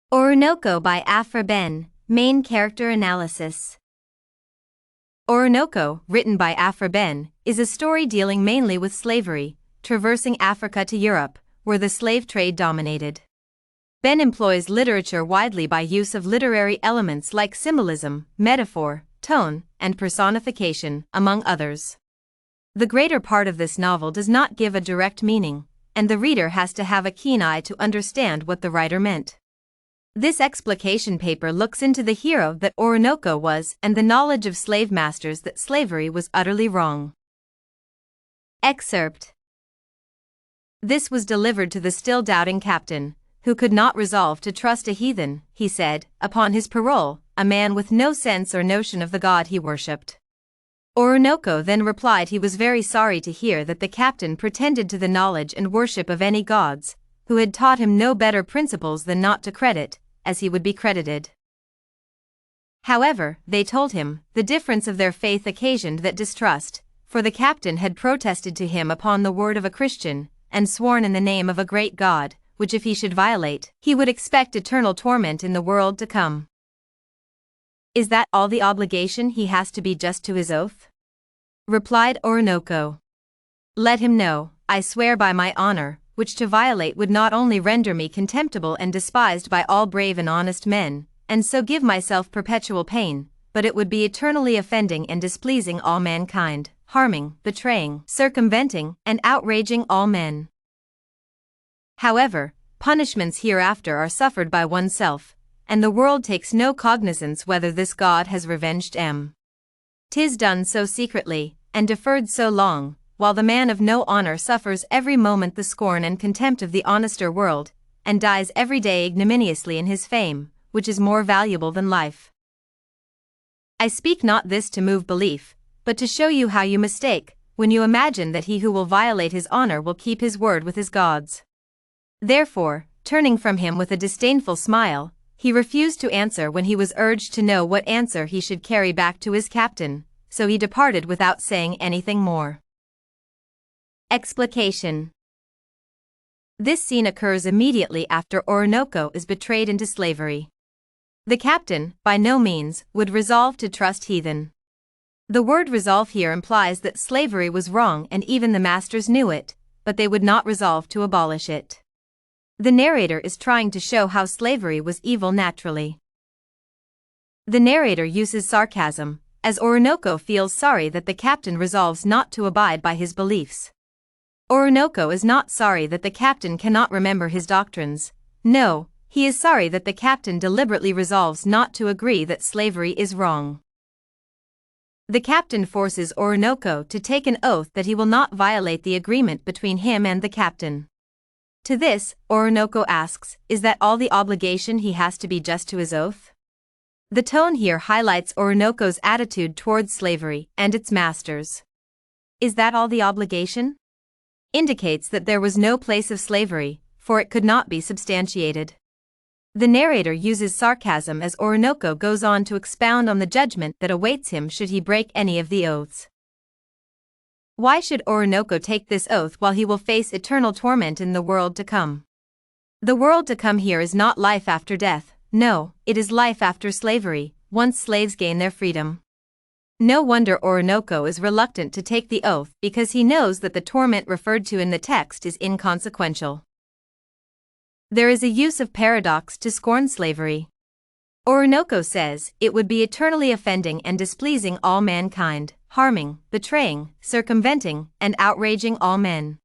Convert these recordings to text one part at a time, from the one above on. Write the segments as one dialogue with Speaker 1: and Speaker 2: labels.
Speaker 1: Oroonoko by Aphra Behn, Main Character Analysis. Oroonoko, written by Aphra Behn, is a story dealing mainly with slavery, traversing Africa to Europe, where the slave trade dominated. Behn employs literature widely by use of literary elements like symbolism, metaphor, tone, and personification, among others. The greater part of this novel does not give a direct meaning, and the reader has to have a keen eye to understand what the writer meant. This explication paper looks into the hero that Oroonoko was and the knowledge of slave masters that slavery was utterly wrong. Excerpt. This was delivered to the still doubting captain, who could not resolve to trust a heathen, he said, upon his parole, a man with no sense or notion of the god he worshipped. Oroonoko then replied he was very sorry to hear that the captain pretended to the knowledge and worship of any gods, who had taught him no better principles than not to credit, as he would be credited. However, they told him, the difference of their faith occasioned that distrust, for the captain had protested to him upon the word of a Christian, and sworn in the name of a great God, which if he should violate, he would expect eternal torment in the world to come. Is that all the obligation he has to be just to his oath? Replied Oroonoko. Let him know, I swear by my honor, which to violate would not only render me contemptible and despised by all brave and honest men, and so give myself perpetual pain, but it would be eternally offending and displeasing all mankind, harming, betraying, circumventing, and outraging all men. However, punishments hereafter are suffered by oneself, and the world takes no cognizance whether this God has revenged 'Tis done so secretly, and deferred so long, while the man of no honor suffers every moment the scorn and contempt of the honester world, and dies every day ignominiously in his fame, which is more valuable than life. I speak not this to move belief, but to show you how you mistake, when you imagine that he who will violate his honor will keep his word with his gods. Therefore, turning from him with a disdainful smile, he refused to answer when he was urged to know what answer he should carry back to his captain, so he departed without saying anything more. Explication. This scene occurs immediately after Oroonoko is betrayed into slavery. The captain, by no means, would resolve to trust heathen. The word resolve here implies that slavery was wrong and even the masters knew it, but they would not resolve to abolish it. The narrator is trying to show how slavery was evil naturally. The narrator uses sarcasm, as Oroonoko feels sorry that the captain resolves not to abide by his beliefs. Oroonoko is not sorry that the captain cannot remember his doctrines. No, he is sorry that the captain deliberately resolves not to agree that slavery is wrong. The captain forces Oroonoko to take an oath that he will not violate the agreement between him and the captain. To this, Oroonoko asks, is that all the obligation he has to be just to his oath? The tone here highlights Oroonoko's attitude towards slavery and its masters. Is that all the obligation? Indicates that there was no place of slavery, for it could not be substantiated. The narrator uses sarcasm as Oroonoko goes on to expound on the judgment that awaits him should he break any of the oaths. Why should Oroonoko take this oath while he will face eternal torment in the world to come? The world to come here is not life after death, no, it is life after slavery, once slaves gain their freedom. No wonder Oroonoko is reluctant to take the oath because he knows that the torment referred to in the text is inconsequential. There is a use of paradox to scorn slavery. Oroonoko says, it would be eternally offending and displeasing all mankind, harming, betraying, circumventing, and outraging all men.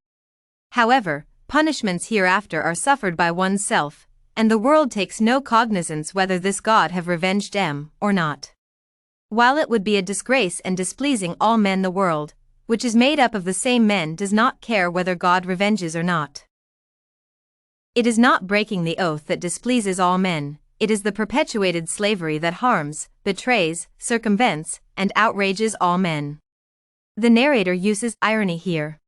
Speaker 1: However, punishments hereafter are suffered by oneself, and the world takes no cognizance whether this God have revenged or not. While it would be a disgrace and displeasing all men, the world, which is made up of the same men, does not care whether God revenges or not. It is not breaking the oath that displeases all men, it is the perpetuated slavery that harms, betrays, circumvents, and outrages all men. The narrator uses irony here.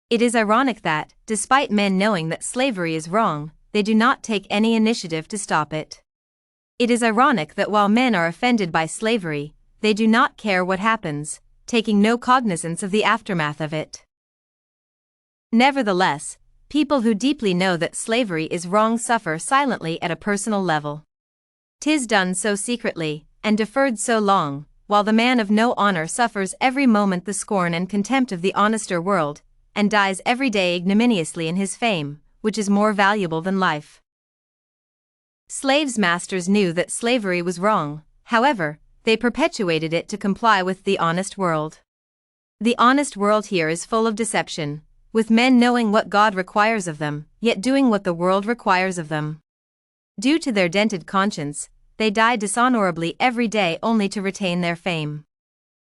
Speaker 1: It is ironic that, despite men knowing that slavery is wrong, they do not take any initiative to stop it. It is ironic that while men are offended by slavery, they do not care what happens, taking no cognizance of the aftermath of it. Nevertheless, people who deeply know that slavery is wrong suffer silently at a personal level. 'Tis done so secretly, and deferred so long, while the man of no honor suffers every moment the scorn and contempt of the honester world, and dies every day ignominiously in his fame, which is more valuable than life. Slaves' masters knew that slavery was wrong, however, they perpetuated it to comply with the honest world. The honest world here is full of deception, with men knowing what God requires of them, yet doing what the world requires of them. Due to their dented conscience, they die dishonorably every day only to retain their fame.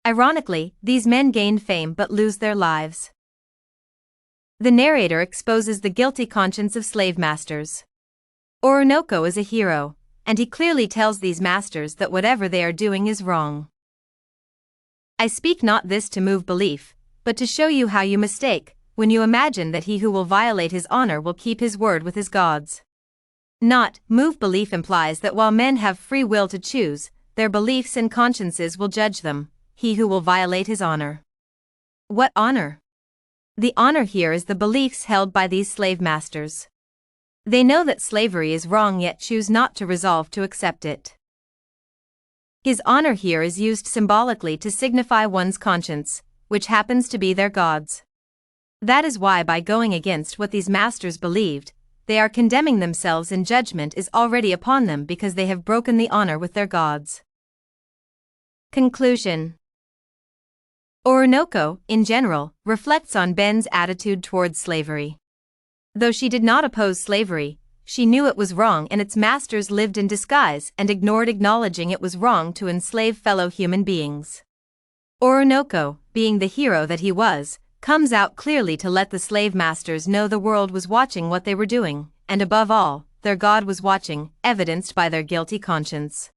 Speaker 1: Ironically, these men gain fame but lose their lives. The narrator exposes the guilty conscience of slave masters. Oroonoko is a hero, and he clearly tells these masters that whatever they are doing is wrong. I speak not this to move belief, but to show you how you mistake, when you imagine that he who will violate his honor will keep his word with his gods. Not move belief implies that while men have free will to choose, their beliefs and consciences will judge them, he who will violate his honor. What honor? The honor here is the beliefs held by these slave masters. They know that slavery is wrong yet choose not to resolve to accept it. His honor here is used symbolically to signify one's conscience, which happens to be their gods. That is why by going against what these masters believed, they are condemning themselves and judgment is already upon them because they have broken the honor with their gods. Conclusion. Oroonoko, in general, reflects on Behn's attitude towards slavery. Though she did not oppose slavery, she knew it was wrong and its masters lived in disguise and ignored acknowledging it was wrong to enslave fellow human beings. Oroonoko, being the hero that he was, comes out clearly to let the slave masters know the world was watching what they were doing, and above all, their God was watching, evidenced by their guilty conscience.